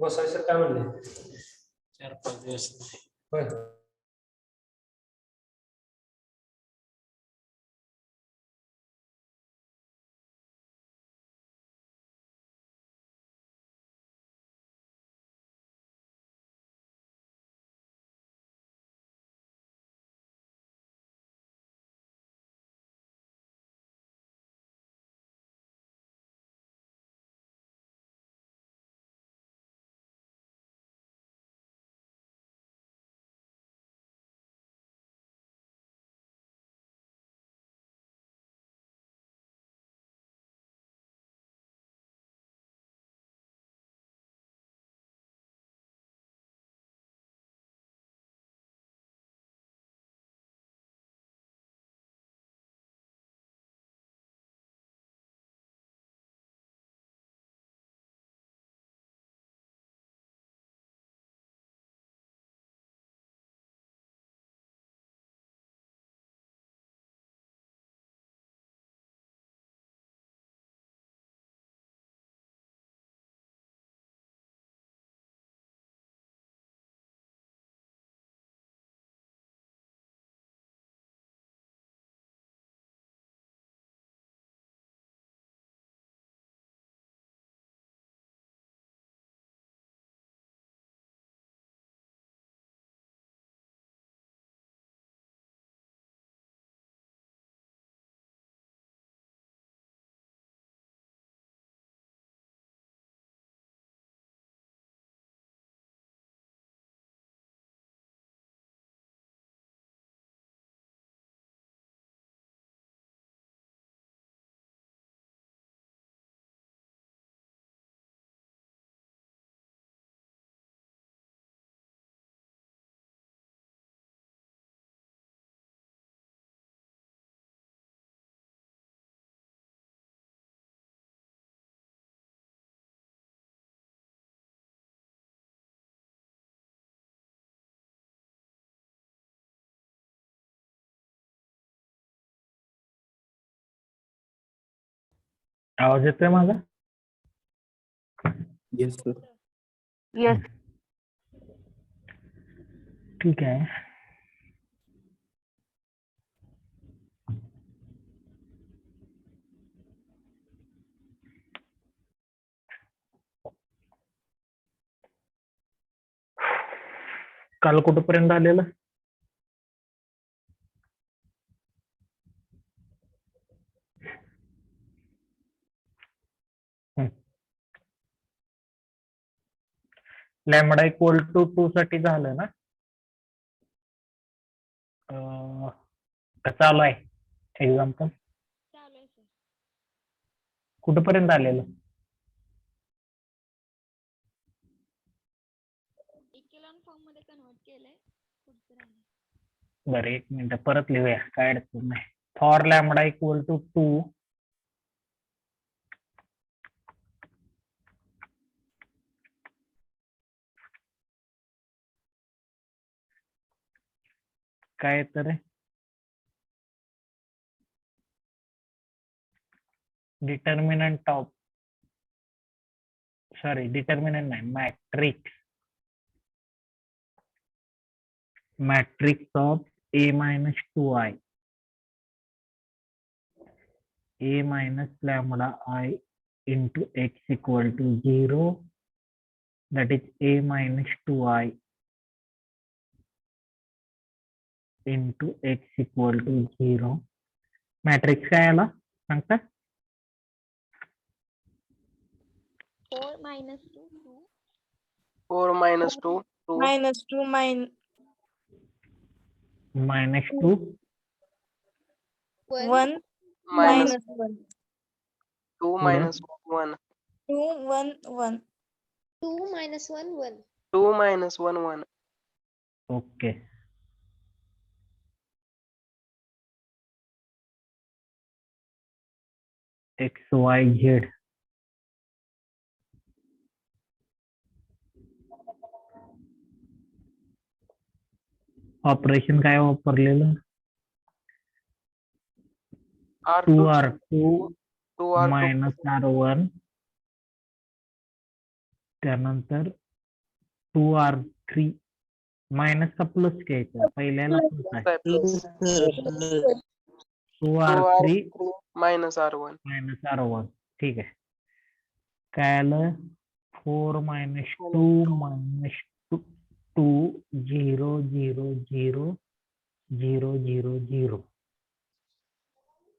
Gosavi sir काय म्हणले? 4-5 दिवस होय. आवाज येतोय माझा? Yes sir. येस. ठीक आहे. काल कुठपर्यंत आलेलं? लॅमडा इक्वल टू 2 साठी झालं ना? का चालू आहे एक्झाम्पल? चालू आहे सर. कुठपर्यंत आलेलं? इक्विलॉन फॉर्म मध्ये कन्वर्ट केलंय. पुढचं राहिलंय. बरं, एक मिनिट परत लिहूया, काय अडचण नाही. फॉर लॅमडा इक्वल टू 2 काय तर डिटर्मिनंट ऑफ डिटर्मिनंट नाही, matrix of a minus 2i a minus lambda I into x equal to 0, that is a minus 2i into x equal to 0. Matrix काय आला सांगता? 4 minus 2 2 4 minus 2 2 minus 2 1 minus 1 2 minus 1 2 1 1 2 minus 1 1 2 minus 1 1 okay. X Y Z operation काय वापरलेलं? R2 2r2 2 R2 minus r1 त्यानंतर 2R3 minus का plus घ्यायचा पहिल्याला plus आहे plus 2R3 minus R1. Minus R1 ठीक आहे काय आलं 4 मायनस 2 मायनस 2 0 0 0 0 0 0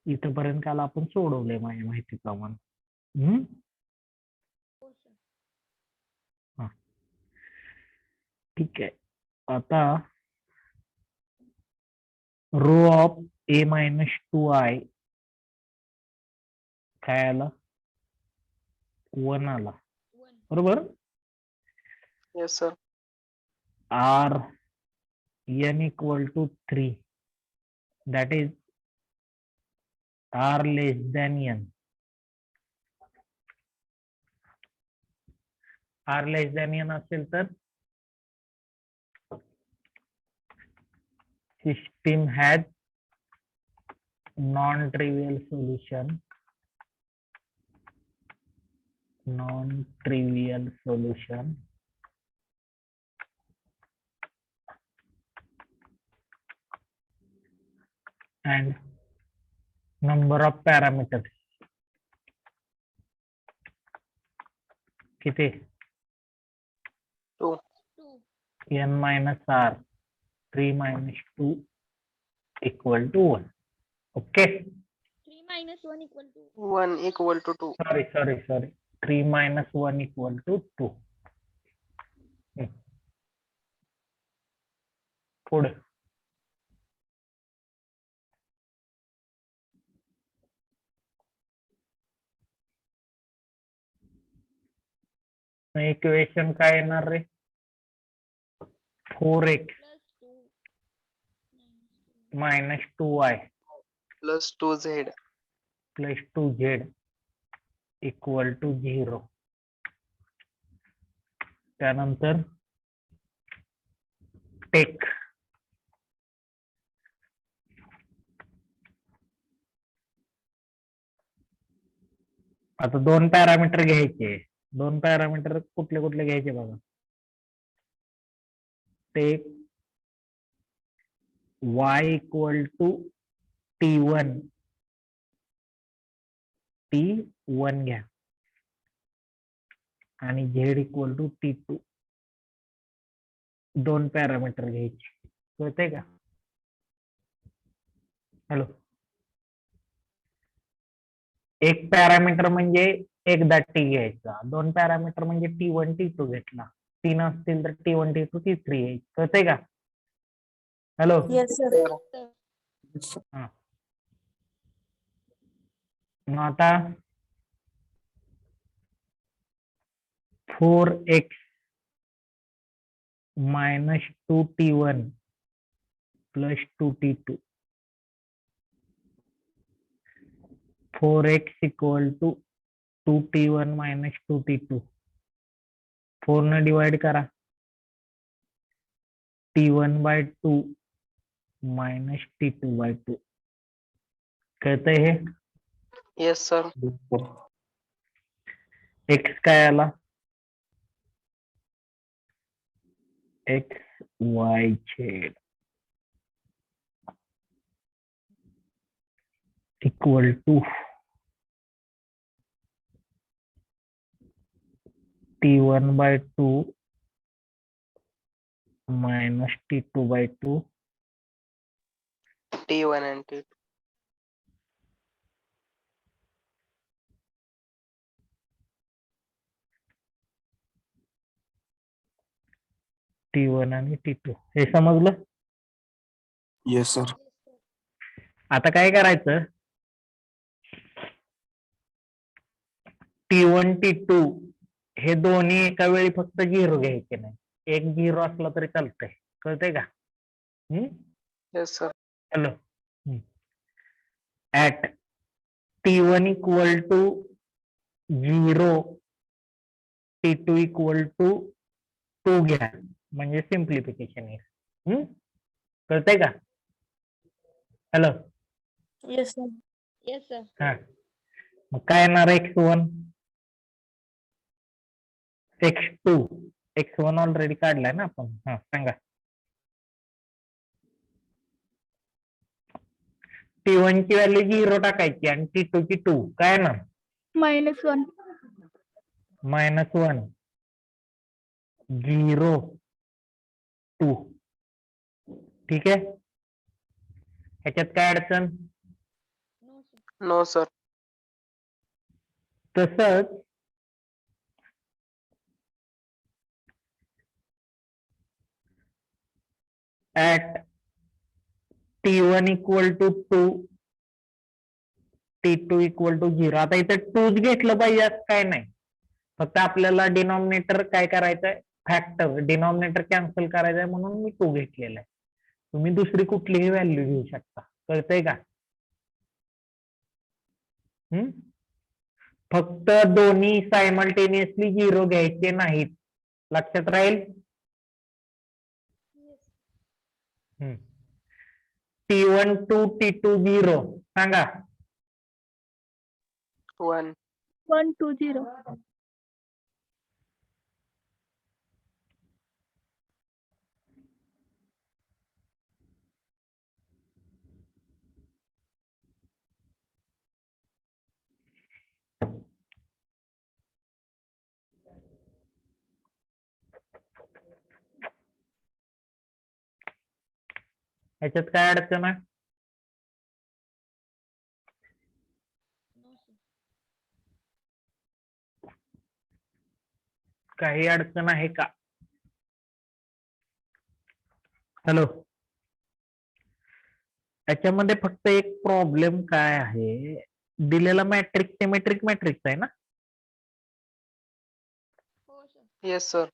इथपर्यंत काल आपण सोडवलंय माझ्या माहितीप्रमाणे हो सर. ठीक आहे आता row of a minus 2i काय आला 1 आला 1. बरोबर Yes, sir. r n equal to 3 that is r less than n r less than n असेल तर system has non-trivial solution and number of parameters किती 2. 2. n minus r 3 minus 2 equal to 1 okay 3 minus 1 equal to 1 equal to 2. sorry 3 minus 1 equal to 2 पुढे equation काय येणार रे 4x plus 2 minus 2. minus 2y Plus 2z. plus 2z equal to 0 त्यानंतर take आता 2 parameter घ्यायचे 2 parameter कुठले कुठले घ्यायचे बघा take y equal to t1 घ्या आणि z equal to t2 2 parameter घ्यायचे कळतंय का हॅलो एक पॅरामीटर म्हणजे एकदा टी घ्यायचा 2 पॅरामीटर म्हणजे t1 t2 घेतला 3 असतील तर t1 t2 t3 घ्यायचं कळतंय का हॅलो Yes, sir. Sir. मग आता 4x minus 2t1 plus 2t2 4x equal to 2t1 minus 2t2 4 ने डिवाइड करा t1 by 2 minus t2 by 2 कहते हैं Yes, sir. x काय आला x y z equal to t1 by 2 minus t2 by 2 T1 and T2. t1 आणि t2 हे समजलं Yes, sir. आता काय करायचं t1 t2 हे दोन्ही एका वेळी फक्त 0 घ्यायचे नाही एक 0 असला तरी चालतंय कळतंय का Yes, sir. Hello at t1 equal to 0 t2 equal to 2 घ्या म्हणजे सिम्प्लिफिकेशन आहे कळतंय का hello Yes, sir. Yes, sir. हा मग काय येणार x1 x2 x1 ऑलरेडी काढलाय ना आपण. हा सांगा. T1 ची व्हॅल्यू 0 टाकायची आणि T2 ची 2. काय ना -1. -1 0 2. ठीक आहे. ह्याच्यात काय अडचण? No, sir. No, sir. तसंच at T1 = 2, T2 = 0. आता इथं 2च घेतलं पाहिजे असं काय नाही. फक्त आपल्याला डिनॉमिनेटर काय करायचंय, फॅक्टर डिनॉमिनेटर कॅन्सल करायचंय म्हणून मी 2 घेतलेला आहे. तुम्ही दुसरी कुठलीही व्हॅल्यू घेऊ शकता. कळतंय का? फक्त दोन्ही सायमल्टेनियसली 0 घ्यायचे नाहीत. लक्षात राहील. Yes. T1 2, T2 0. सांगा. 1. 1, 2, 0. ह्याच्यात काय अडचण आहे? No, sir. काही अडचण आहे का? हॅलो. त्याच्यामध्ये फक्त एक प्रॉब्लेम काय आहे, दिलेला मॅट्रिक्स सिमेट्रिक मॅट्रिक्स आहे ना. हो, sir. Yes, sir.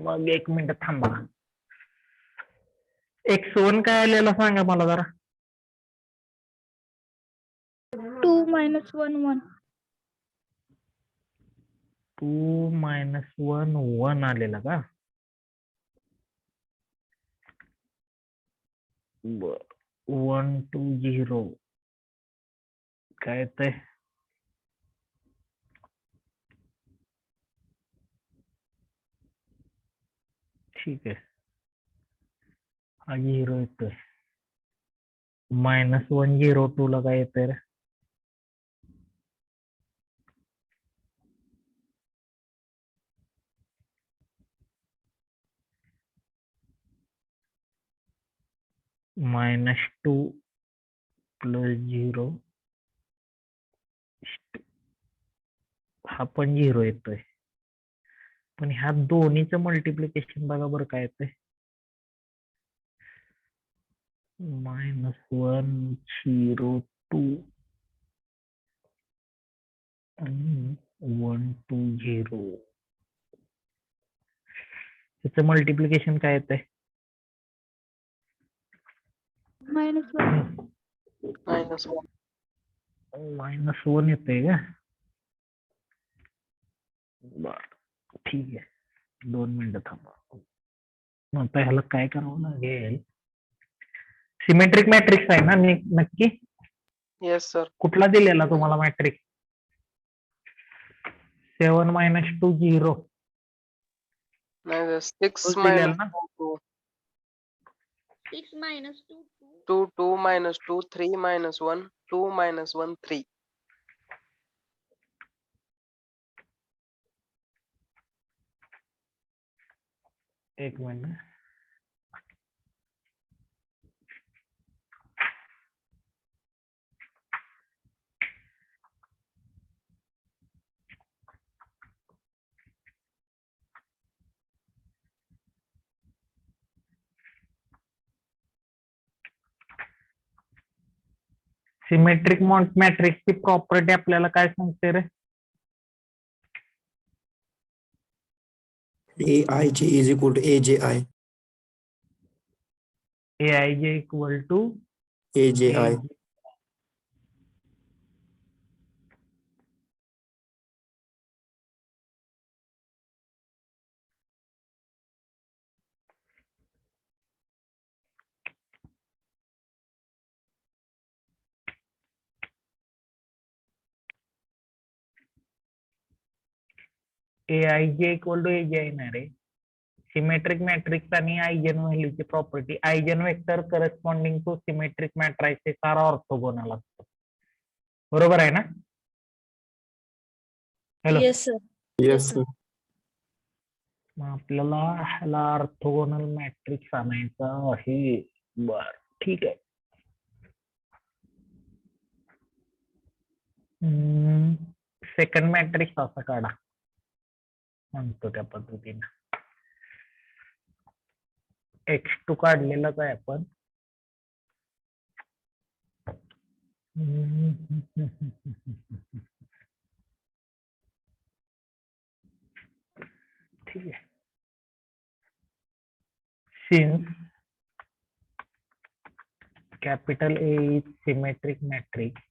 मग 1 मिनिट थांबा. x1 काय आलेला सांगा मला जरा. 2 - 1, 1. 2 - 1 1 आलेला का? बर. 1 2 0 काय ते? ठीक आहे. हा 0 येतोय. -1 0 2 ला काय येतंय रे? -2 + 0 हा पण 0 येतोय. पण ह्या दोन्हीचं मल्टिप्लिकेशन बघा बरं काय येतंय. -1 0 2 आणि 1 2 0. त्याचं मल्टिप्लिकेशन काय येतंय? -1. -1. -1 येतंय का? बर ठीक आहे. 2 मिनिटं थांबा. आता ह्याला काय करावं लागेल? सिमेट्रिक मॅट्रिक्स आहे ना नक्की? Yes, sir. कुठला दिलेला तुम्हाला मॅट्रिक्स? 7 - 2 0. नाही, 6 तोच दिलेला ना? -2, 6 - 2, 2. 2, 2 - 2, 3 - 1, 2 - 1, 3. एक मिनिट. सिमेट्रिक मॅट्रिक्सची प्रॉपर्टी आपल्याला काय सांगते रे? Aij is equal to Aji. Aij = Aji. AIJ equal to AJ येणार आहे. सिमेट्रिक मॅट्रिक्स आणि आयजेन व्हॅल्यूची property eigen vector corresponding to symmetric matrices are orthogonal असतो. बरोबर आहे ना? Hello. Yes, sir. Yes, sir. मग आपल्याला ह्याला ऑर्थोगोनल मॅट्रिक्स आणायचा आहे. बर, ठीक आहे. सेकंड मॅट्रिक्स असा काढा म्हणतो त्या पद्धतीने. X2 काढलेलाच आहे आपण. ठीक आहे. Since capital A is symmetric matrix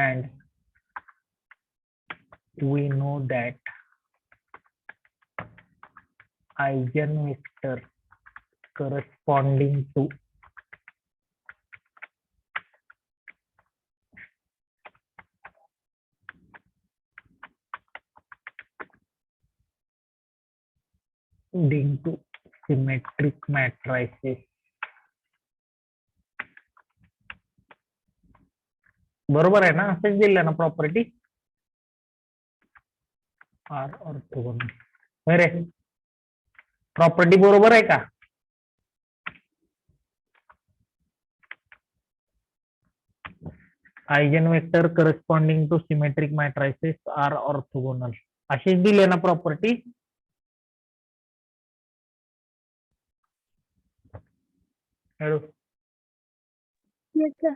and we know that eigenvector corresponding to symmetric matrices बरोबर आहे ना? असंच दिलं ना प्रॉपर्टी आर ऑर्थोगोनल. अरे प्रॉपर्टी बरोबर आहे का? Eigenvector corresponding to symmetric matrices are orthogonal अशीच दिली ना प्रॉपर्टी. हॅलो. Yes, sir.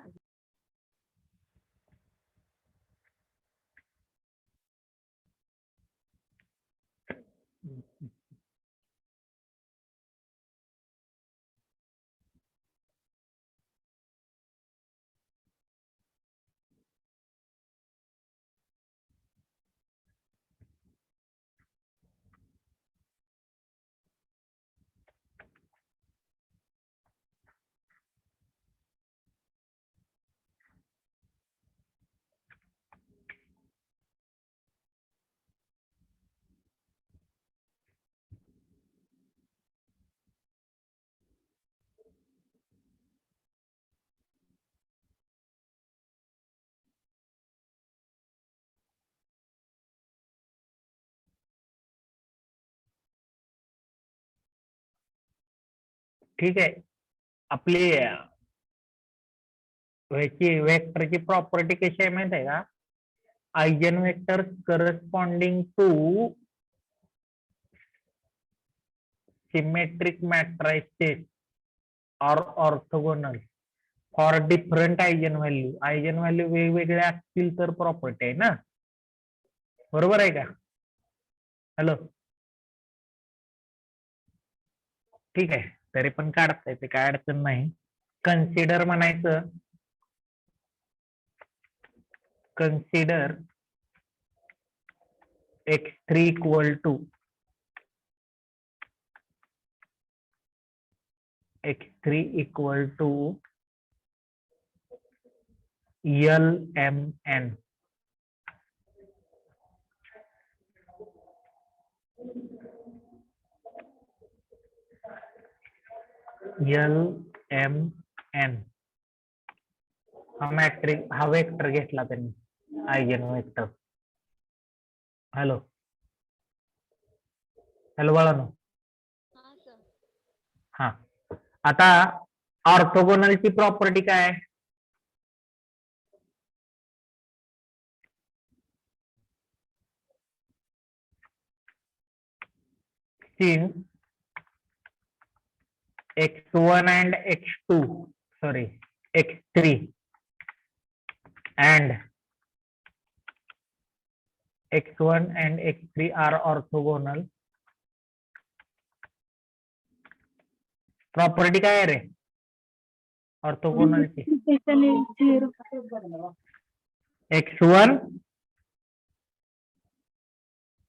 ठीक आहे. आपली ह्याची वेक्टरची प्रॉपर्टी कशी आहे माहित आहे का? Eigen vector corresponding to symmetric matrices are orthogonal for different eigen value. Eigen value वेगवेगळ्या असतील तर प्रॉपर्टी आहे ना. बरोबर आहे का? हॅलो. ठीक आहे. तरी पण काढता येते, काय अडचण नाही. कन्सिडर म्हणायचं. Consider x3 equal to x3 equal to LMN. LMN हा मॅट्रिक हा वेक्टर घेतला त्यांनी, आयजेन वेक्टर. हॅलो. हॅलो बाळानो. हा सर. हा. आता ऑर्थोगोनलची प्रॉपर्टी काय आहे? Since x1 and x2, sorry, x3 and x1 and x3 are orthogonal. Property काय आहे रे ऑर्थोगोनलची? x1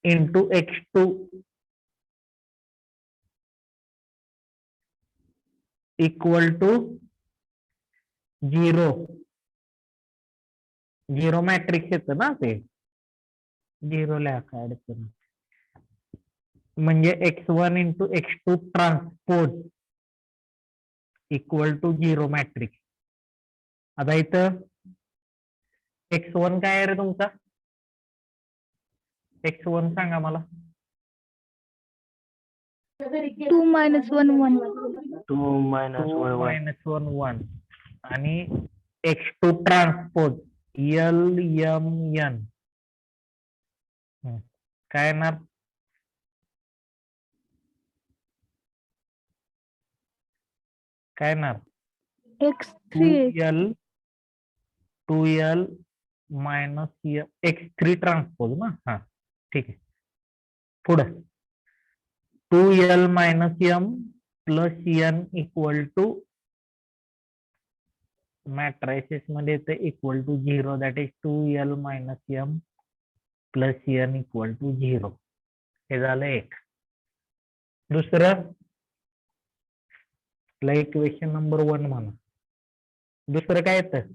into x2 equal to 0. Zero matrix येतं ना ते, झिरो लिहा काय अडचण नाही. म्हणजे x1 into x2 transpose equal to zero matrix. आता इथं x1 काय आहे रे तुमचा? x1 सांगा मला. 2 minus 1 1. 2 minus 1 1. मायनस 1 1 आणि x2 transpose L M N काय येणार? काय येणार? x3 2L minus x3 transpose ना. हा ठीक आहे. पुढं 2L minus M plus N equal to matrices मध्ये येते equal to 0. That is 2L minus M plus N equal to 0. हे झालं एक. दुसरं इक्वेशन नंबर 1 म्हणा. दुसरं काय येतं?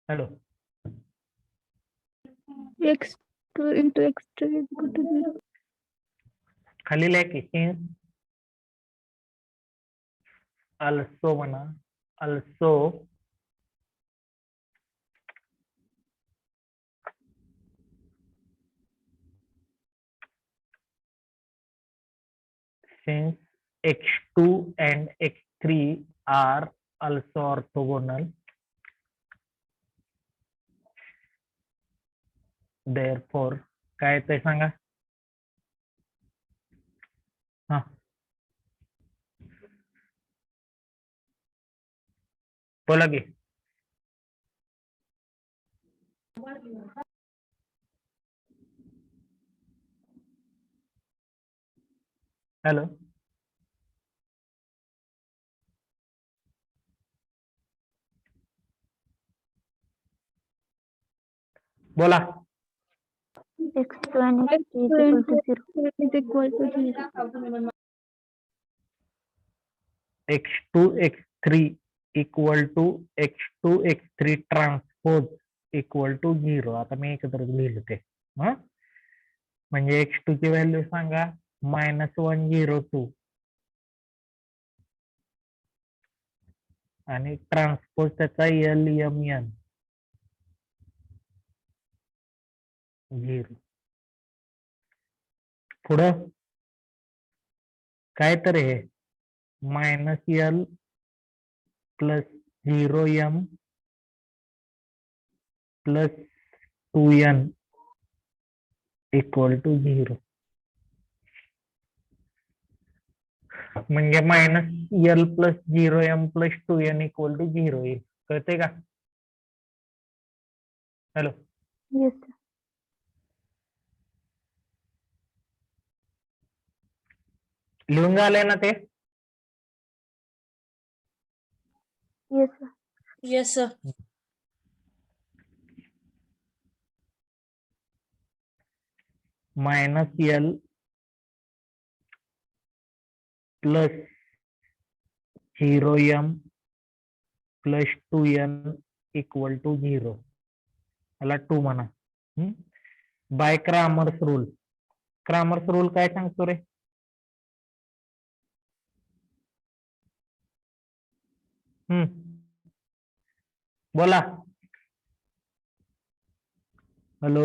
Hello, x2 into x3 is equal to 0. खाली लिहा की सिन्स अल्सो म्हणा. Also since x2 and x3 are also orthogonal, therefore काय ते सांगा. हा बोला की. हॅलो, बोला. x2 and x3 is equal to 0. x2 x3 equal to x2 x3 transpose equal to 0. आता मी एकत्र लिहिलं ते. म्हणजे x2 ची व्हॅल्यू सांगा -102 आणि ट्रान्सपोज त्याचा L M N 0. पुढं काय तर हे -L plus 0M plus 2N equal to 0. म्हणजे -L plus 0M plus 2N equal to 0 येईल. कळते का? Hello, Yes, sir. लिहून झालंय ना ते? Yes, sir. Yes, sir. -L plus 0M plus 2N equal to 0. याला 2 म्हणा. By Cramer's rule. Cramer's rule काय सांगतो रे? बोला. हॅलो,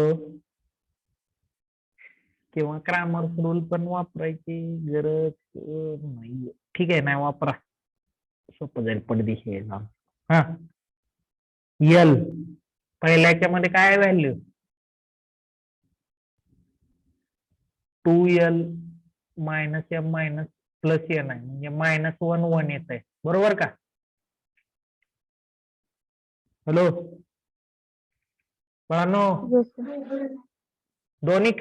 किंवा क्रामर्स रूल पण वापरायची गरज नाही. ठीक आहे, नाही वापरा, सोपं जाईल पडदिशी. हा L पहिल्याच्या मध्ये काय value? 2L minus M minus plus N आहे, म्हणजे -1 1 येत आहे. बरोबर का? हॅलो बाळांनो, Yes, sir. दोन्ही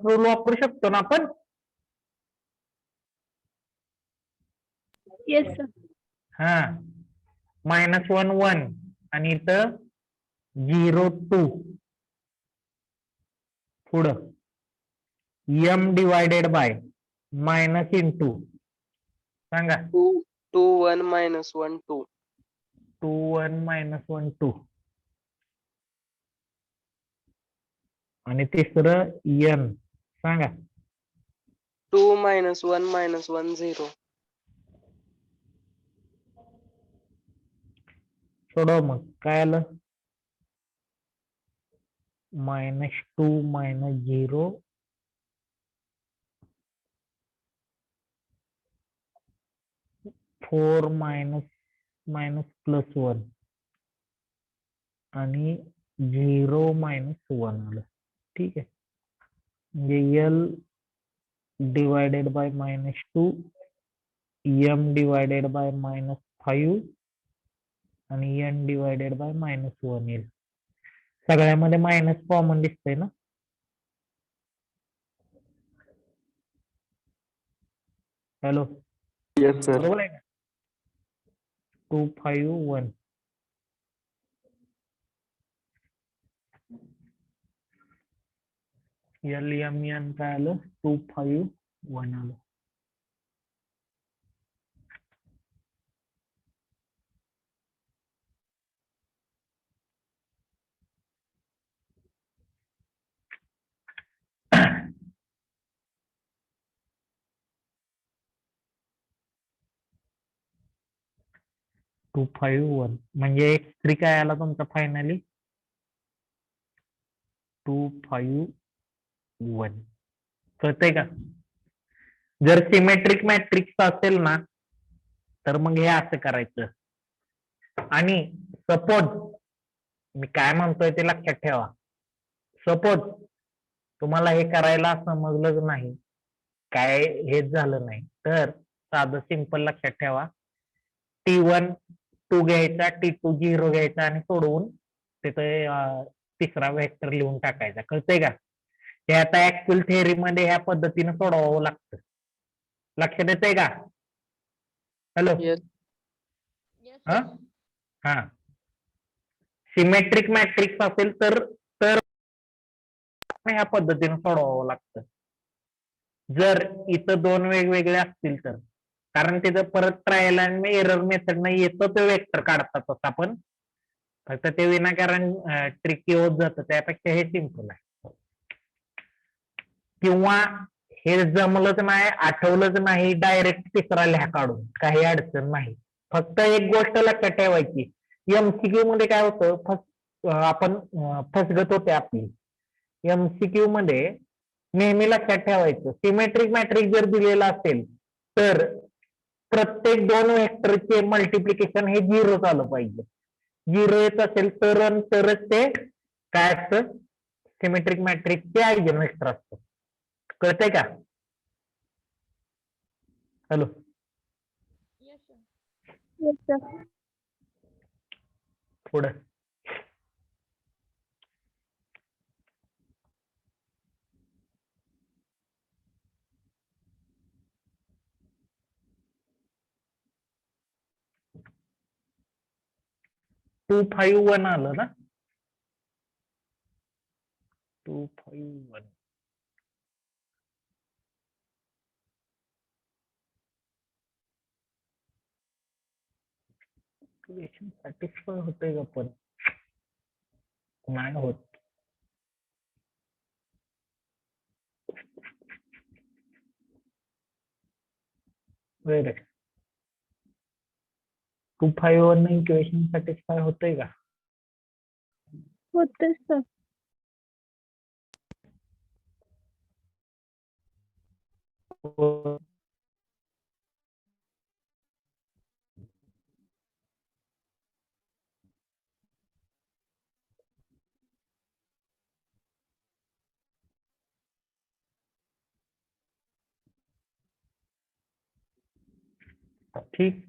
रूल वापरू शकतो ना आपण? Yes, sir. हा -1 1 आणि इथं 0 2 पुढं M divided by minus into सांगा 2 2 1 minus 1 2. 2 1 -1 2 आणि तिसरं n सांगा. 2 -1 -1 0. सोडव मग काय आलं. -2 -0 4 -+1 आणि 0 -1 आलं. ठीक आहे. म्हणजे L divided by -2 M divided by -5 आणि N डिवायडेड बाय -1 येईल. सगळ्यामध्ये मायनस कॉमन दिसतंय ना. हॅलो. Yes, sir. बरोबर आहे का. 2 5 1 L M N काय आलं. 2 5 1 आलं. टू 5 1 म्हणजे x3 काय आला तुमचा फायनली. 2 5 1 कळतंय का. जर सिमेट्रिक मॅट्रिक्स असेल ना तर मग हे असं करायचं. आणि सपोज मी काय म्हणतोय ते लक्षात ठेवा. सपोज तुम्हाला हे करायला समजलंच नाही, काय हेच झालं नाही, तर साधं सिंपल लक्षात ठेवा. T1 2 घ्यायचा, T2 0 घ्यायचा आणि सोडवून तिथे तिसरा वेक्टर लिहून टाकायचा. कळतंय का. हे आता ऍक्च्युअल थेअरी मध्ये ह्या पद्धतीने सोडवावं लागतं. लक्षात येतंय का. हॅलो. Yes. Yes, हा sir. हा सिमेट्रिक मॅट्रिक्स असेल तर ह्या पद्धतीने सोडवावं लागतं. जर इथं दोन वेगवेगळे असतील तर, कारण तिथं परत ट्रायल आणि एरर मेथड नाही येतं ते वेक्टर काढतात तसं आपण, फक्त ते विनाकारण ट्रिकी होत जातं. त्यापेक्षा हे सिंपल आहे. किंवा हे जमलंच नाही, आठवलंच नाही, डायरेक्ट तिसरा लिहा काढून, काही अडचण नाही. फक्त एक गोष्ट लक्षात ठेवायची. MCQ मध्ये काय होतं, आपण फसगत होते आपली. MCQ मध्ये नेहमी लक्षात ठेवायचं, सिमेट्रिक मॅट्रिक्स जर दिलेला असेल तर प्रत्येक दोन वेक्टरचे मल्टिप्लिकेशन हे 0 आलं पाहिजे. 0 येत असेल तरच ते काय असतं, सिमेट्रिक मॅट्रिक्सचे आयजेन वेक्टर असतं. कळतंय का. Hello. Yes, sir. Yes, sir. पुढं 2 5 1 आलं ना. 2 5 1 सॅटिस्फाय होतंय का पण नाही होत. वेळ 2 5 1 इक्वेशन सॅटिस्फाय होतंय का. होते सर. ठीक.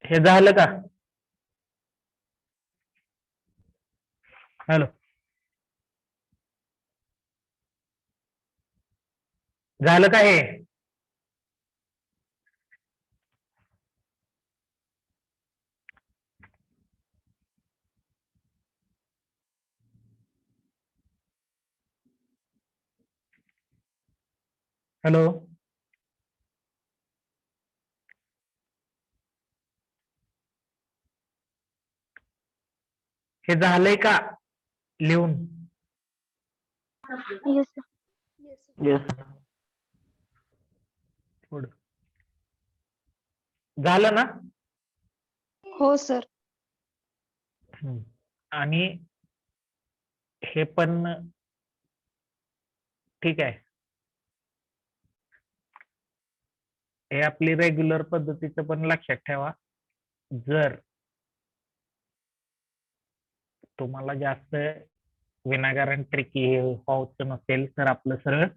हे झालं का. हॅलो. झालं का हे. हॅलो. हे झालंय का लिहून? Yes, sir. Yes. पुढं. झालं ना? हो सर. आणि हे पण ठीक आहे. हे आपली रेग्युलर पद्धतीचं पण लक्षात ठेवा. जर तुम्हाला जास्त विनाकारण ट्रिकी व्हायचं नसेल तर आपलं सरळ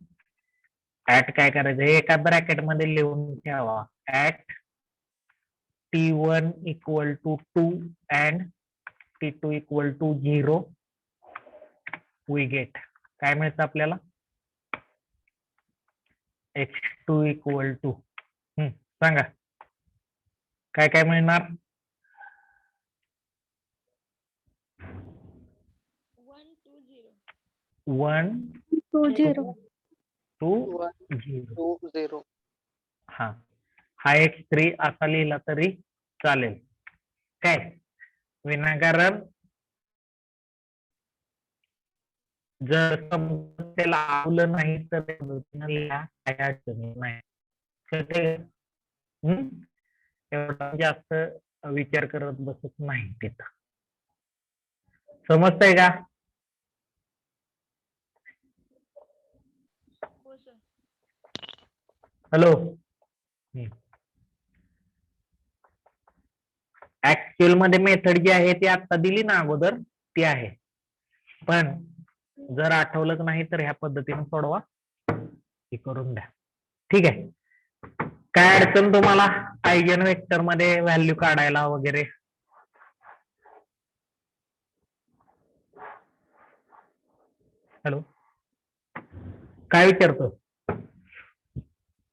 ऍट काय करायचं, हे एका ब्रॅकेट मध्ये लिहून ठेवा. At T1 equal to 2 and T2 equal to 0 we get काय मिळतं आपल्याला? X2 equal to सांगा काय काय मिळणार? 1 2 0. 1 2 0. 2 1 0. 2 0. हा X3 असा लिहिला तरी चालेल. काय विनाकारण जर त्याला आवलं नाही तर काही अडचणी नाही. एवढा जास्त विचार करत बसत नाही तिथं. समजतंय का? हो सर. हॅलो. ऍक्च्युअल मध्ये मेथड जी आहे ती आता दिली ना अगोदर ती आहे, पण जर आठवलं नाही तर ह्या पद्धतीने सोडवा, हे करून द्या. ठीक आहे. काय अडचण तुम्हाला आयजन वेक्टर मध्ये व्हॅल्यू काढायला वगैरे? हॅलो. काय विचारतो?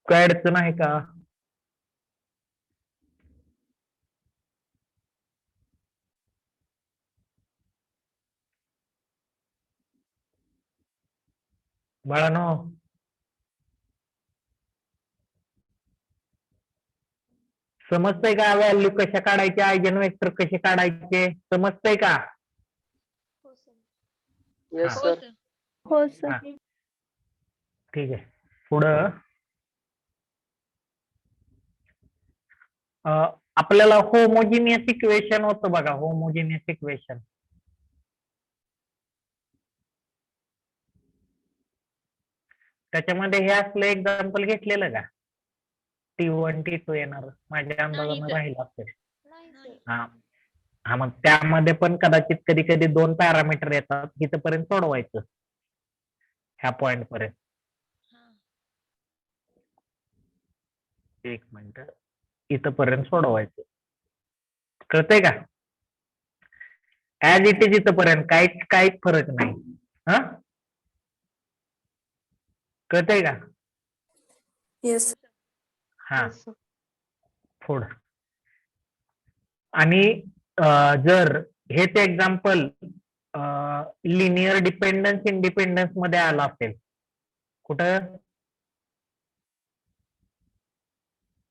काय अडचण आहे का? बाळानो समजतंय का? व्हॅल्यू कशा काढायचे, आयजन वेक्टर कसे काढायचे समजतंय का? हो सर. Yes, हा. sir. हो सर. हा. ठीक आहे. पुढं आपल्याला होमोजिनियस इक्वेशन होतं बघा, होमोजिनियस इक्वेशन. त्याच्यामध्ये हे असलं एक्झाम्पल घेतलेलं का? T1 T2 येणार माझ्या अंदाजानं sir. राहिलं असेल. नाही सर. हा मग त्यामध्ये पण कदाचित कधी कधी 2 पॅरामीटर येतात, इथपर्यंत सोडवायचं ह्या पॉइंट पर्यंत. हा. एक मिनिट, इथपर्यंत सोडवायचं. कळतंय का? ऍज इट इज इथपर्यंत काहीच फरक नाही. हा कळतंय का? येस. हा. पुढं आणि जर हेच एक्झाम्पल लिनियर डिपेंडन्स इंडिपेंडन्स मध्ये आला असेल, कुठं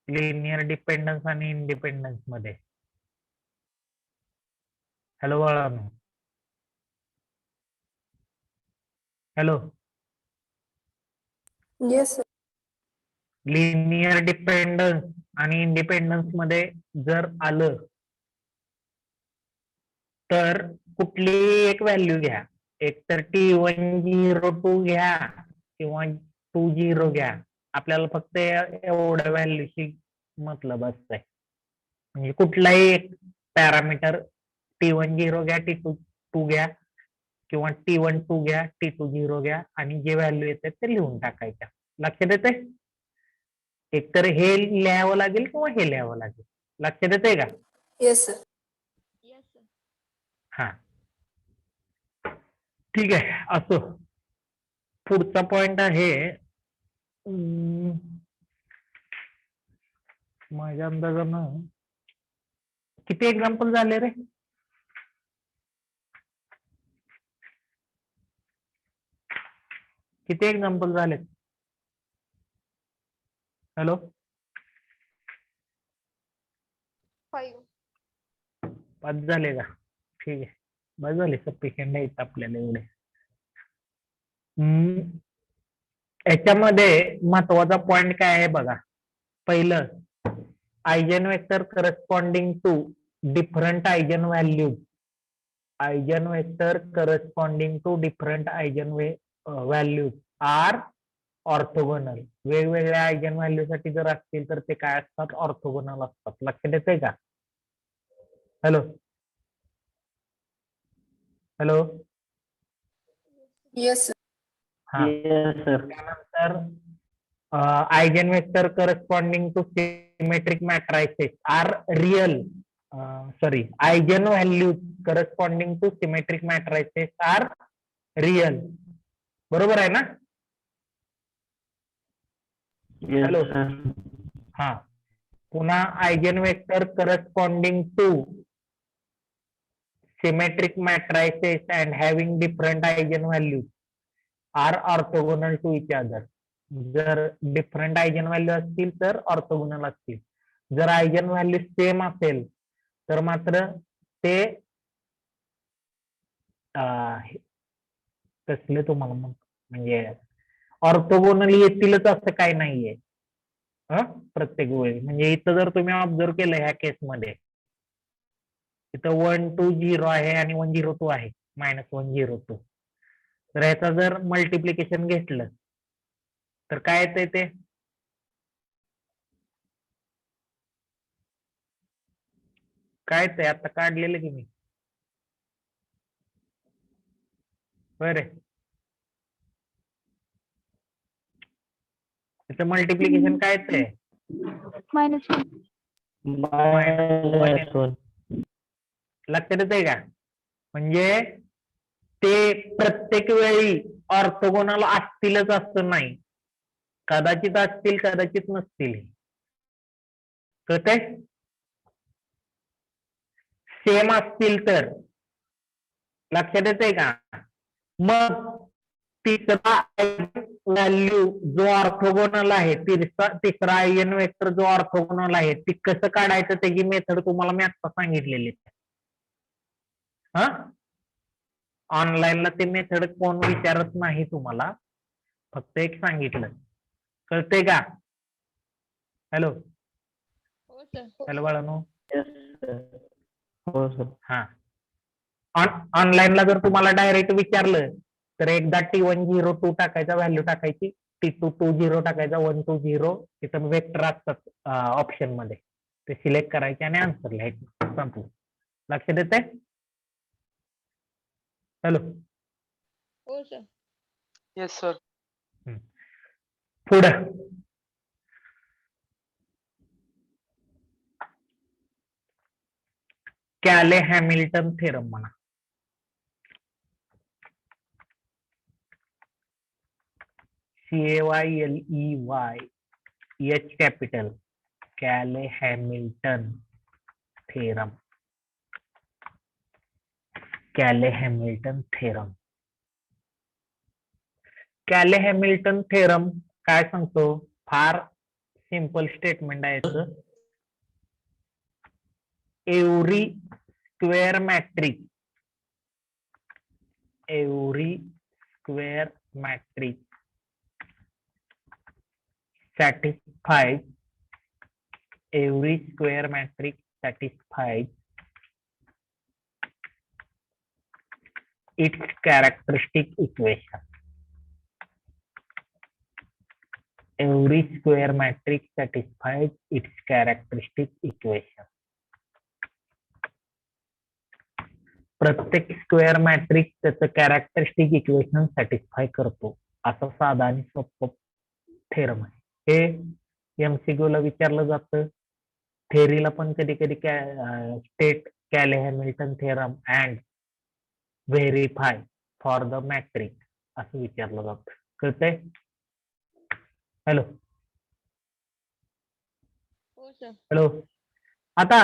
लिनियर डिपेंडन्स आणि इंडिपेंडन्स मध्ये. हॅलो बाळांनो. हॅलो. येस. लिनियर डिपेंडन्स आणि इंडिपेंडन्स मध्ये जर आलं तर कुठलीही एक व्हॅल्यू घ्या, एक तर T102 घ्या किंवा 20 घ्या. आपल्याला फक्त एवढ्या व्हॅल्यूशी मतलब असतंय. म्हणजे कुठलाही एक पॅरामीटर T10 घ्या, T22 घ्या किंवा T12 घ्या, T20 घ्या आणि जे व्हॅल्यू येते ते लिहून टाकायच्या. लक्षात येते? एकतर हे लिहावं लागेल किंवा हे लिहावं लागेल. लक्षात येते का? Yes sir. Yes sir. हा ठीक आहे. असो, पुढचा पॉइंट आहे माझ्या अंदाजानं किती एक्झाम्पल झाले रे? किती एक्झाम्पल झाले? हॅलो 5. 5 झाले का? ठीक आहे, बस झाले, सफिशियंट आहेत आपल्याला एवढे. याच्यामध्ये महत्वाचा पॉइंट काय आहे बघा. पहिलं, eigen vector corresponding to different eigen values. Eigen vector corresponding to different eigen values are orthogonal. वेगवेगळ्या आयजन व्हॅल्यू साठी जर असतील तर ते काय असतात? ऑर्थोगोनल असतात. लक्षात येतंय का? हॅलो हॅलो येस हा, Yes, sir. त्यानंतर eigen vector corresponding to symmetric matrices are real. Sorry, eigen value corresponding to symmetric matrices are real. बरोबर आहे ना? Yes, Hello. sir. हा, पुन्हा eigen vector corresponding to symmetric matrices and having different eigen values are orthogonal to each other. जर different eigen value असतील तर orthogonal असतील. जर आयजन व्हॅल्यू सेम असेल तर मात्र ते कसले तुम्हाला म्हणजे ऑर्थोगोनल येतीलच असं काही नाहीये प्रत्येक वेळी. म्हणजे इथं जर तुम्ही ऑब्झर्व केलं ह्या केसमध्ये, इथं 1 2 0 आहे आणि 1 0 2 आहे, -1 0 2. तर ह्याचा जर मल्टिप्लिकेशन घेतलं तर काय येतंय ते? काय येतंय? आता काढलेलं की मी. बरं, त्याचं मल्टिप्लिकेशन काय येतंय? -1. -1. लक्षात येतंय का? म्हणजे ते प्रत्येक वेळी ऑर्थोगोनल असतीलच असं नाही, कदाचित असतील कदाचित नसतील. कळतंय? सेम असतील तर. लक्षात येतंय का? मग तिसरा व्हॅल्यू जो ऑर्थोगोनल आहे, तिसरा आयजन वेक्टर जो ऑर्थोगोनल आहे, ती कसं काढायचं त्याची मेथड तुम्हाला मी आता सांगितलेली. हा, ऑनलाईनला ते मेथड कोण विचारत नाही तुम्हाला, फक्त एक सांगितलं. कळतंय का? हॅलो हो सर. हॅलो बाळांनो. Yes, sir. हो सर. हा, ऑनलाईनला जर तुम्हाला डायरेक्ट विचारलं तर एकदा T102 टाकायचा, व्हॅल्यू टाकायची, T220 टाकायचा, 120 तिथं वेक्टर असतात ऑप्शन मध्ये, ते सिलेक्ट करायचे आणि आन्सर लिहायचं. संपलं. लक्षात येतंय? हॅलो हो सर. Yes sir. पुढं कॅले हॅमिल्टन थेरम म्हणा. CAYLEYH capital, Cayley Hamilton theorem. Cayley Hamilton theorem. Cayley Hamilton theorem काय सांगतो? फार सिंपल स्टेटमेंट आहे. Every square matrix, every square matrix satisfies, every square matrix satisfies its characteristic equation. Every square matrix satisfies its characteristic equation. प्रत्येक square matrix त्याचं characteristic equation satisfy करतो, असं साधा आणि सोपं थेरम आहे. हे MCQ ला विचारलं जातं, थेरीला पण कधी कधी state Cayley Hamilton theorem and verify for the matrix असं विचारलं जातं. कळतंय? हॅलो हो सर. हॅलो. आता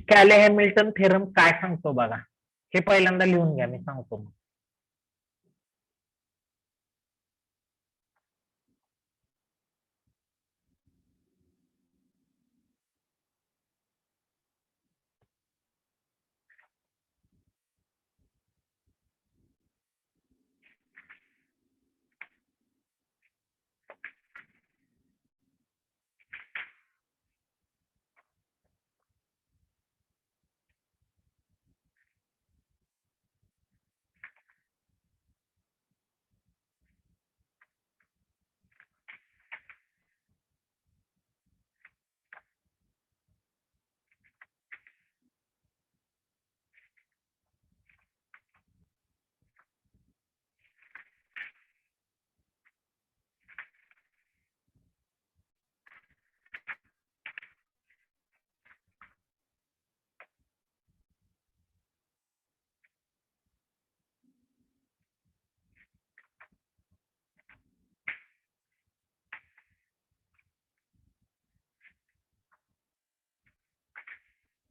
कॅले हॅमिल्टन थेरम काय सांगतो बघा, हे पहिल्यांदा लिहून घ्या, मी सांगतो. मग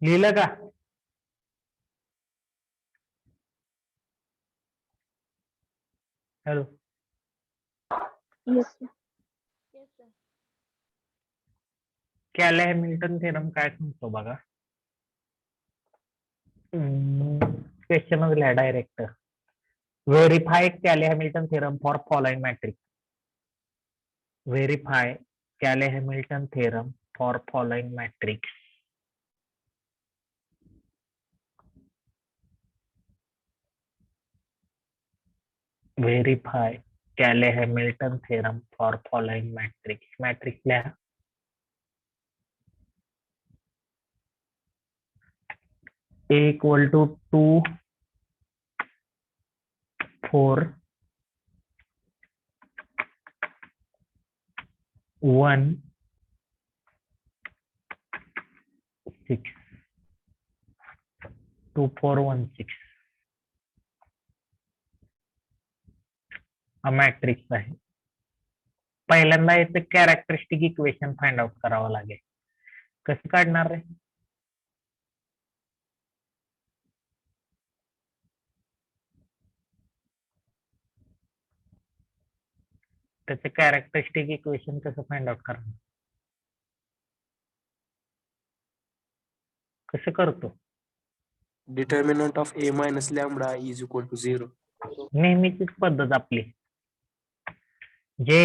लिहिलं का? Hello, Yes, sir. Yes sir. Cayley Hamilton theorem काय सांगतो बघा. क्वेश्चनच लिहा direct. Verify Cayley Hamilton theorem for following matrix. Verify Cayley Hamilton theorem for following matrix. Verify Cayley Hamilton theorem for following matrix. Matrix लिहा. A equal to 2, 4, 1, 6. 2, 4, 1, 6. हा matrix आहे. पहिल्यांदा याचं कॅरेक्टरिस्टिक इक्वेशन फाइंड आउट करावं लागेल. कसं काढणार रे? त्याचे कॅरेक्टरिस्टिक इक्वेशन कसं फाइंड आउट करणार? कसं करतो? Determinant of A minus lambda is equal to 0. नेहमीचीच पद्धत आपली. जे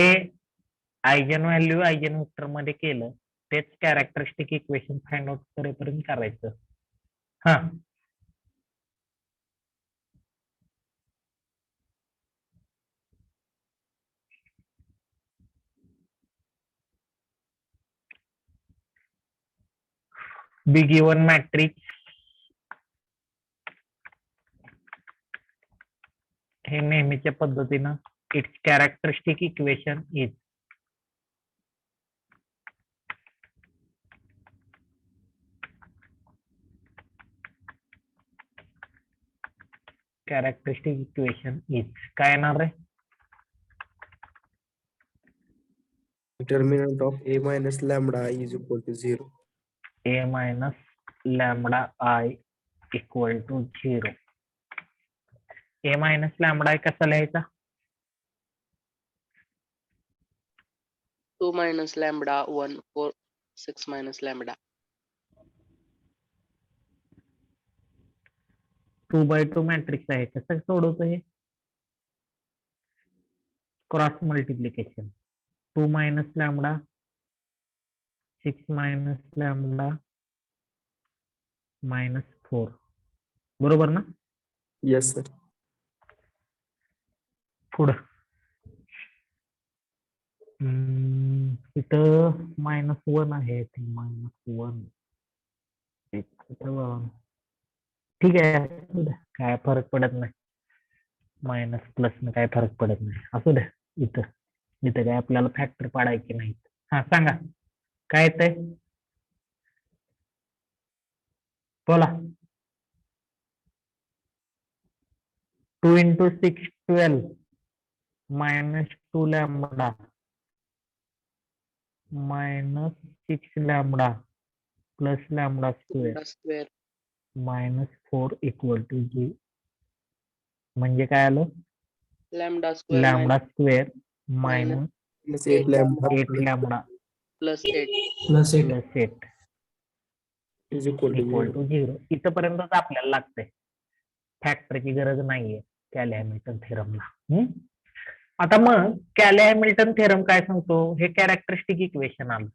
आयजन व्हॅल्यू आयजन वेक्टर मध्ये केलं तेच कॅरेक्टरिस्टिक इक्वेशन फाइंड आउट करेपर्यंत करायचं. हा, बी गिवन मॅट्रिक्स हे नेहमीच्या पद्धतीनं it's characteristic equation is characteristic equation is काय येणार रे? Determinant of A minus lambda is equal to 0. A minus lambda I equal to 0. A minus lambda I कसा लिहायचा? 2 minus lambda 1 4 6 minus lambda. 2/2 matrix आहे. कसं सोडवतो हे? Cross multiplication. 2 minus lambda 6 minus lambda minus 4. बरोबर ना? Yes, sir. पुढं इथं -1 आहे. -1 ठीक आहे, असू द्या, काय फरक पडत नाही. मायनस प्लस न काय फरक पडत नाही. असू द्या. इथं काय आपल्याला फॅक्टर पाडायचे नाहीत. हा, सांगा काय येतंय? बोला. 2 into 6 12 minus 2 lambda minus 6 lambda plus lambda square Lambda square. minus 4 equal to 0. म्हणजे काय आलं? Lambda square lambda square minus minus Minus 8 lambda 8 lambda plus 8. Plus 8 plus 8 is equal to equal 0. to 0. इथपर्यंतच आपल्याला लागतंय. फॅक्टरची गरज नाहीये कॅले हॅमिल्टन थेरमला. आता मग कॅले हॅमिल्टन थेरम काय सांगतो? हे कॅरेक्टरिस्टिक इक्वेशन आलं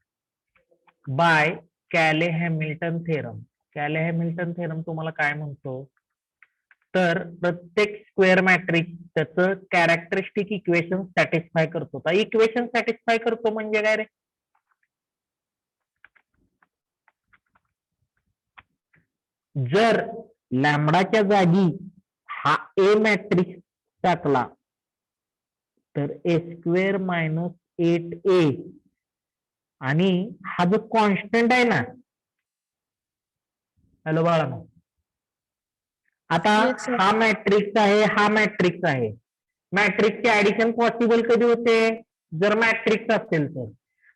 by Cayley Hamilton theorem. Cayley Hamilton theorem तुम्हाला काय म्हणतो? तर प्रत्येक स्क्वेअर मॅट्रिक्स त्याचं कॅरेक्टरिस्टिक इक्वेशन सॅटिस्फाय करतो. इक्वेशन सॅटिस्फाय करतो म्हणजे काय रे? जर लॅम्बडाच्या जागी हा ए मॅट्रिक्स टाकला तर ए स्क्वेअर मायनस 8a आणि हा जो कॉन्स्टंट आहे ना, हॅलो बाळांनो, आता Yes, sir. हा मॅट्रिक्स आहे, हा मॅट्रिक्स आहे. मॅट्रिक्सचे ऍडिशन पॉसिबल कधी होते? जर मॅट्रिक्स असेल तर.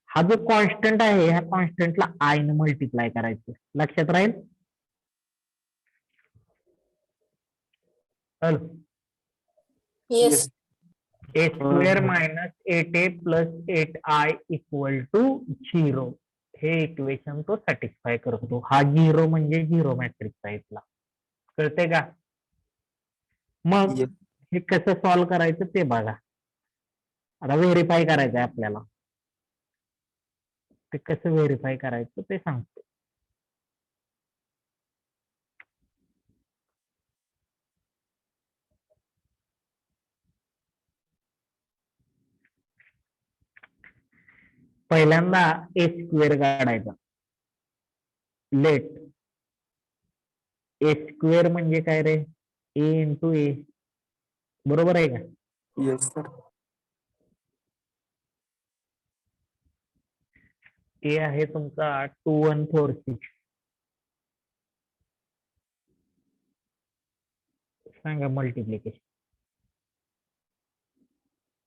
हा जो कॉन्स्टंट आहे ह्या कॉन्स्टंटला आय ने मल्टिप्लाय करायचं. लक्षात राहील? Hello Yes. A square minus 8a plus 8i equal to 0 हे इक्वेशन तो सॅटिस्फाय करतो. हा 0 म्हणजे 0 मॅट्रिक्स आहे इथला. कळते का? मग Yes. हे कसं सॉल्व्ह करायचं ते बघा. आता व्हेरीफाय करायचं आहे आपल्याला. ते कसं व्हेरीफाय करायचं ते सांगतो. पहिल्यांदा ए स्क्वेअर काढायचा. लेट ए स्क्वेअर म्हणजे काय रे? ए इंटू ए. बरोबर आहे का? Yes, sir. ए आहे तुमचा 2146. सांगा मल्टिप्लिकेशन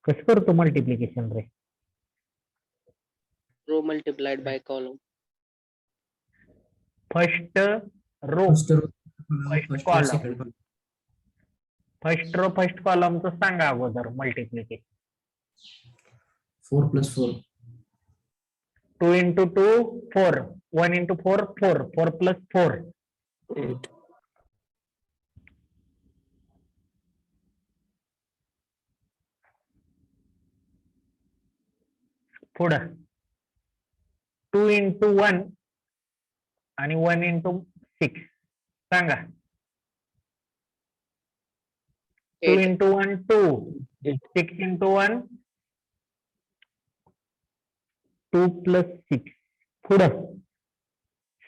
कसं करतो मल्टिप्लिकेशन रे? Row multiplied by column. First row first column. First row first कॉलमचं सांगा अगोदर मल्टिप्लिकेशन. 4 + 4. 2 into 2 4. 1 into 4 4. 4 plus 4 8. पुढं 2 into 1 आणि 1 into 6 सांगा. 2 8. into 1 2. 6 into 1 2 plus 6. पुढं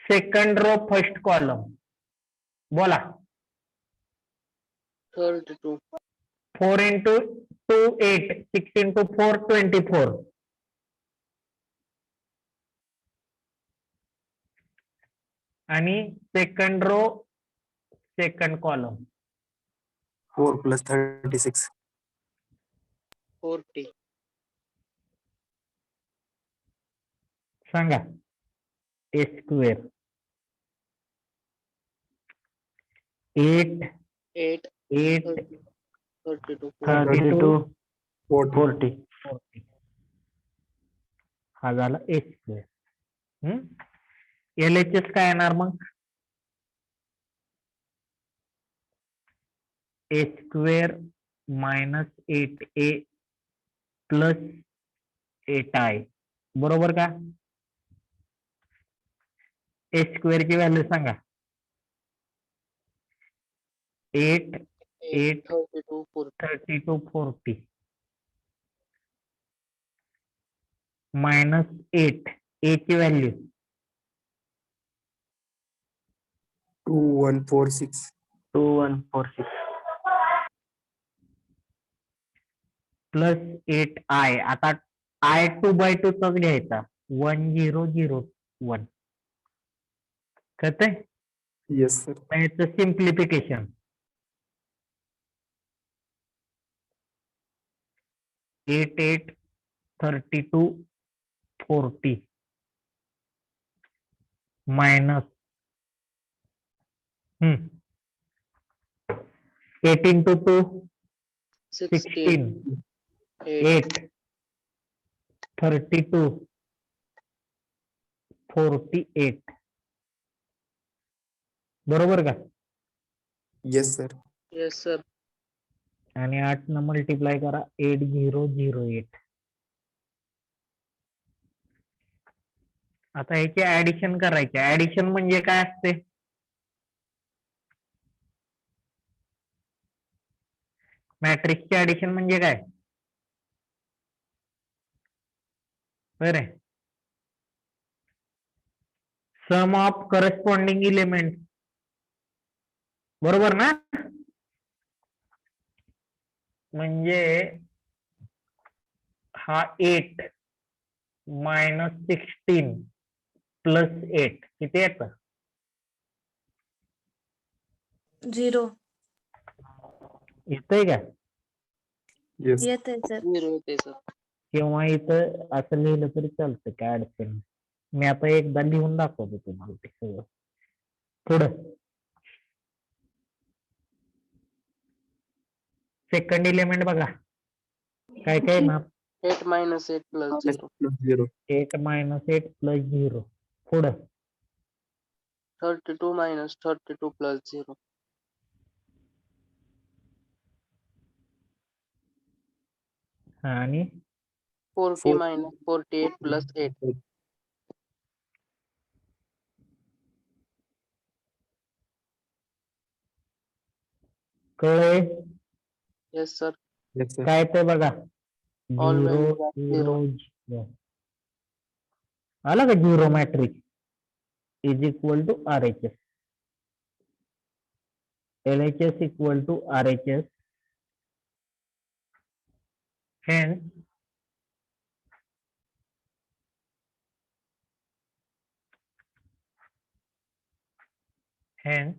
सेकंड रो फर्स्ट कॉलम बोला. 32. 4 into 2 8. 6 into 4 24. आणि सेकंड रो सेकंड कॉलम 4 + 36. 40. सांगा. ए स्क्वेअर 8 8. 8 32. 32 40. 40. हा झाला ए स्क्वेअर. LHS काय येणार मग? A square minus 8a plus 8i. बरोबर का? ए स्क्वेअर ची व्हॅल्यू सांगा. 8 8 32. 40. 32 40 मायनस 8 ए ची व्हॅल्यू 2146. 2146. Plus 8i. आता i 2/2 चाच घ्यायचा. 1001. कळतंय? Yes, sir. याचं सिम्प्लिफिकेशन 8 8 32 40 मायनस 8 into 2 16 8 32 48. बरोबर का? Yes, sir. Yes, sir. आणि 8 न मल्टिप्लाय करा 8008. आता याचे ऍडिशन करायचे. ऍडिशन म्हणजे काय असते? मॅट्रिक्सचे ऍडिशन म्हणजे काय? बरं. सम ऑफ करस्पॉन्डिंग एलिमेंट. बरोबर ना? म्हणजे हा 8 मायनस 16 प्लस 8 किती येतं? 0 येतंय का? Yes. येतंय सर. 0 होते सर. किंवा इथं असं लिहिलं तरी चालतं, काय अडचण नाही. मी आता एकदा लिहून दाखवतो तुम्हाला ते सगळं. पुढं सेकंड एलिमेंट बघा काय काय ना 8 minus 8 plus 0. plus 0. 8 minus 8 plus 0 पुढं 32 minus 32 plus 0. हा, आणि 40 minus 48 plus 8. कळले Yes, sir. Yes, sir. काय ते बघा All zero values are zero. Zero आला का zero matrix is equal to R H S L H S equal to R H S hence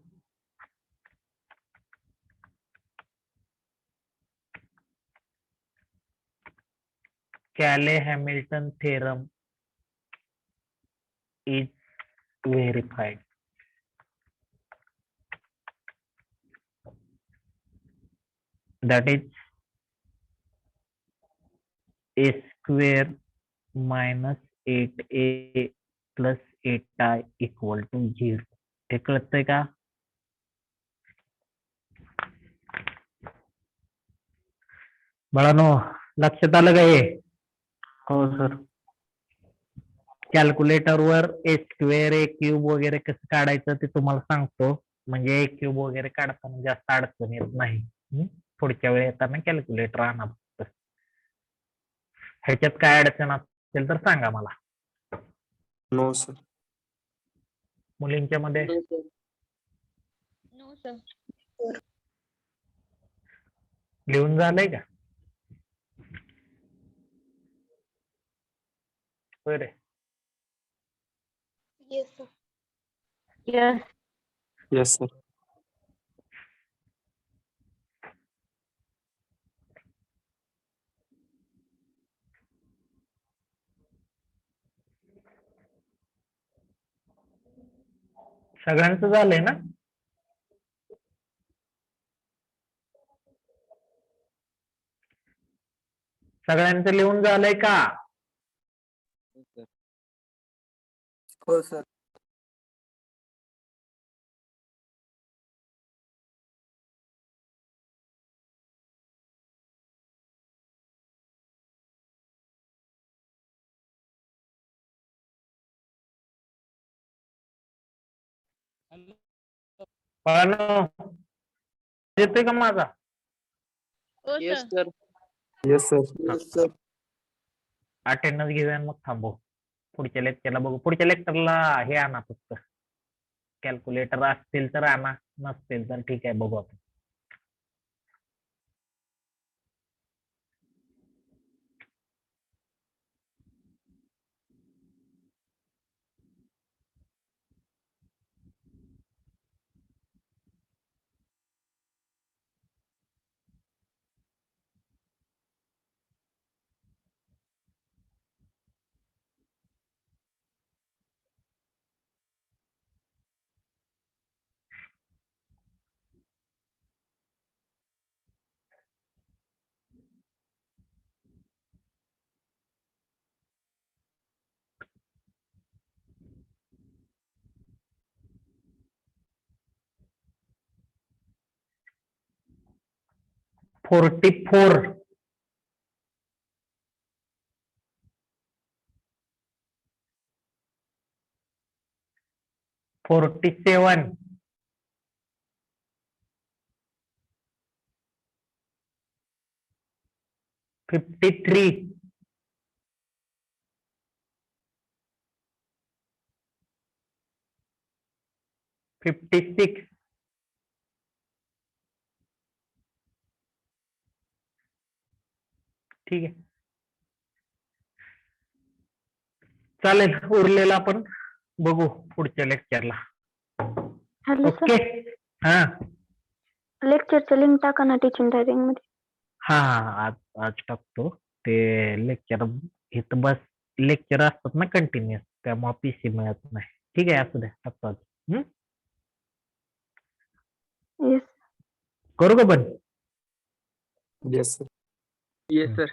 Cayley-Hamilton theorem is verified. That is a square minus 8a plus 8i equal to 0. हे कळतंय का? बाळांनो लक्षात आलं का हे? हो sir. Calculator वर ए स्क्वेअर ए क्यूब वगैरे कसं काढायचं ते तुम्हाला सांगतो. म्हणजे ए क्यूब वगैरे काढताना जास्त अडचण येत नाही. पुढच्या वेळी येताना कॅल्क्युलेटर आणा फक्त. ह्याच्यात काय अडचण असेल तर सांगा मला. No, sir. मुलींच्या मध्ये No, sir. No sir. लिहून झालंय का? बरे yes sir. Yes. Yes, sir. सगळ्यांचं झालंय ना? सगळ्यांचं लिहून झालंय का? हो सर. बाळांनो, येतोय का माझा? हो Yes, sir. sir. Yes, sir. Yes, sir. Attendance घेऊया आणि मग थांबू. पुढच्या लेक्चरला बघू. पुढच्या लेक्चरला हे आणा फक्त कॅल्क्युलेटर असतील तर आणा, नसतील तर ठीक आहे बघू आपण. फोर्टी 47 53 56 ठीक आहे. चालेल, उरलेला आपण बघू पुढच्या लेक्चरला. Hello okay. सर, हा लेक्चरचं लिंक टाका ना टीचिंग टायपिंग मध्ये. हा आज आज टाकतो ते लेक्चर. इथं बस लेक्चर असतात ना कंटिन्युअस, त्यामुळे पीसी मिळत नाही. ठीक आहे, असू द्या टाकतो आज. येस. करू का पण? Yes, sir. Yes, sir.